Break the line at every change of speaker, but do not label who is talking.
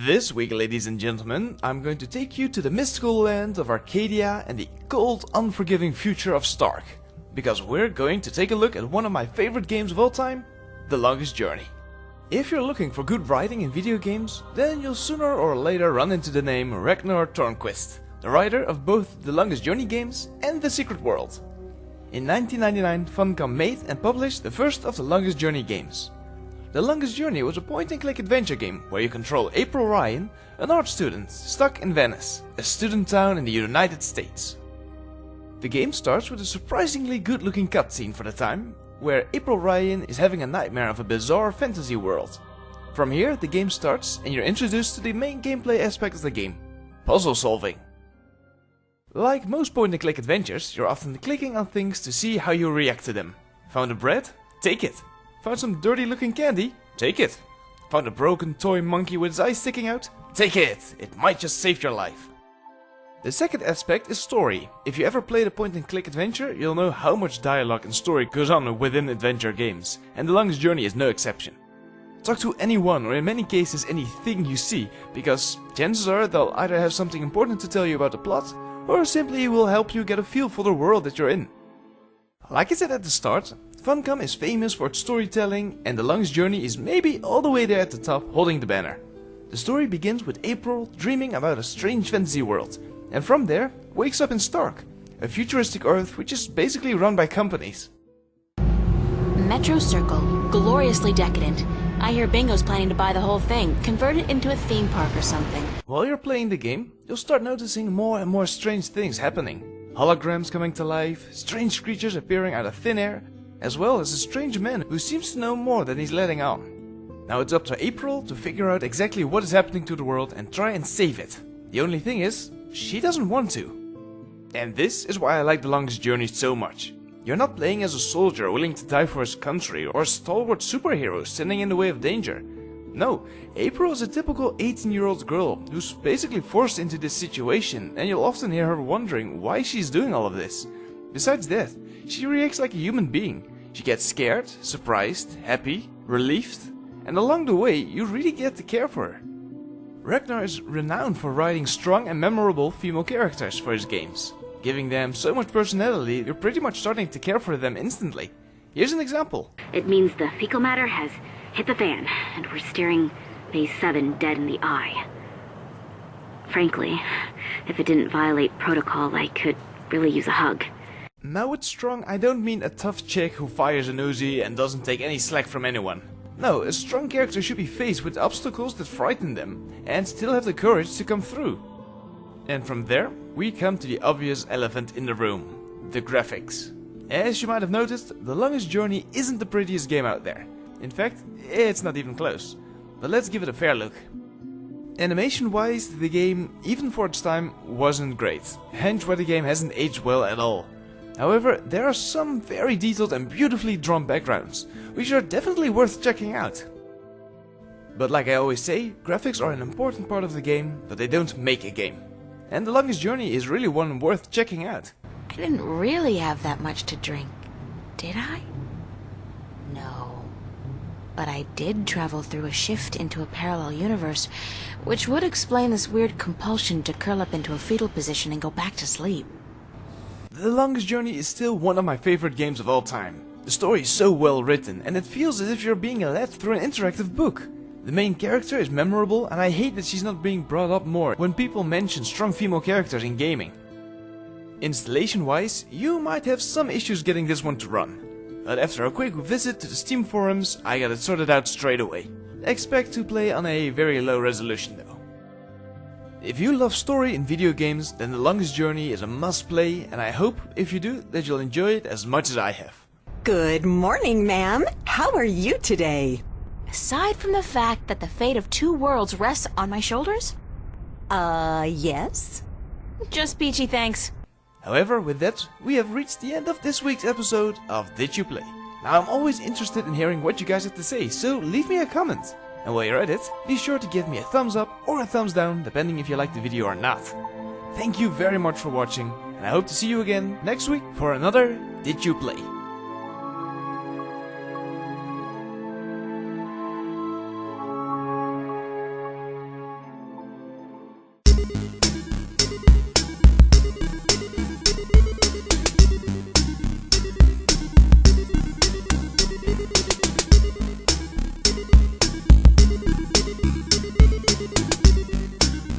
This week, ladies and gentlemen, I'm going to take you to the mystical land of Arcadia and the cold, unforgiving future of Stark. Because we're going to take a look at one of my favorite games of all time, The Longest Journey. If you're looking for good writing in video games, then you'll sooner or later run into the name Ragnar Tornquist, the writer of both The Longest Journey games and The Secret World. In 1999, Funcom made and published the first of The Longest Journey games. The Longest Journey was a point-and-click adventure game where you control April Ryan, an art student stuck in Venice, a student town in the United States. The game starts with a surprisingly good-looking cutscene for the time, where April Ryan is having a nightmare of a bizarre fantasy world. From here, the game starts and you're introduced to the main gameplay aspect of the game: puzzle solving. Like most point-and-click adventures, you're often clicking on things to see how you react to them. Found a bread? Take it. Found some dirty looking candy? Take it. Found a broken toy monkey with his eyes sticking out? Take it! It might just save your life. The second aspect is story. If you ever played a point-and-click adventure, you'll know how much dialogue and story goes on within adventure games, and The Longest Journey is no exception. Talk to anyone, or in many cases anything you see, because chances are they'll either have something important to tell you about the plot, or simply will help you get a feel for the world that you're in. Like I said at the start, Funcom is famous for its storytelling, and The Longest Journey is maybe all the way there at the top, holding the banner. The story begins with April dreaming about a strange fantasy world, and from there wakes up in Stark, a futuristic Earth which is basically run by companies.
Metro Circle, gloriously decadent. I hear Bingo's planning to buy the whole thing, convert it into a theme park or something.
While you're playing the game, you'll start noticing more and more strange things happening. Holograms coming to life, strange creatures appearing out of thin air, as well as a strange man who seems to know more than he's letting on. Now it's up to April to figure out exactly what is happening to the world and try and save it. The only thing is, she doesn't want to. And this is why I like The Longest Journey so much. You're not playing as a soldier willing to die for his country or a stalwart superhero standing in the way of danger. No, April is a typical 18-year-old girl who's basically forced into this situation, and you'll often hear her wondering why she's doing all of this. Besides that, she reacts like a human being. She gets scared, surprised, happy, relieved, and along the way you really get to care for her. Ragnar is renowned for writing strong and memorable female characters for his games. Giving them so much personality, you're pretty much starting to care for them instantly. Here's an example.
It means the fecal matter has hit the fan, and we're staring Phase 7 dead in the eye. Frankly, if it didn't violate protocol, I could really use a hug.
Now with strong, I don't mean a tough chick who fires an Uzi and doesn't take any slack from anyone. No, a strong character should be faced with obstacles that frighten them, and still have the courage to come through. And from there, we come to the obvious elephant in the room: the graphics. As you might have noticed, The Longest Journey isn't the prettiest game out there. In fact, it's not even close. But let's give it a fair look. Animation-wise, the game, even for its time, wasn't great, hence why the game hasn't aged well at all. However, there are some very detailed and beautifully drawn backgrounds, which are definitely worth checking out. But like I always say, graphics are an important part of the game, but they don't make a game. And The Longest Journey is really one worth checking out.
I didn't really have that much to drink, did I? No. But I did travel through a shift into a parallel universe, which would explain this weird compulsion to curl up into a fetal position and go back to sleep.
The Longest Journey is still one of my favorite games of all time. The story is so well written, and it feels as if you're being led through an interactive book. The main character is memorable, and I hate that she's not being brought up more when people mention strong female characters in gaming. Installation-wise, you might have some issues getting this one to run. But after a quick visit to the Steam forums, I got it sorted out straight away. Expect to play on a very low resolution though. If you love story in video games, then The Longest Journey is a must-play, and I hope, if you do, that you'll enjoy it as much as I have.
Good morning, ma'am. How are you today?
Aside from the fact that the fate of 2 worlds rests on my shoulders?
Yes?
Just peachy, thanks.
However, with that, we have reached the end of this week's episode of Did You Play? Now, I'm always interested in hearing what you guys have to say, so leave me a comment. And while you're at it, be sure to give me a thumbs up or a thumbs down, depending if you like the video or not. Thank you very much for watching, and I hope to see you again next week for another Did You Play?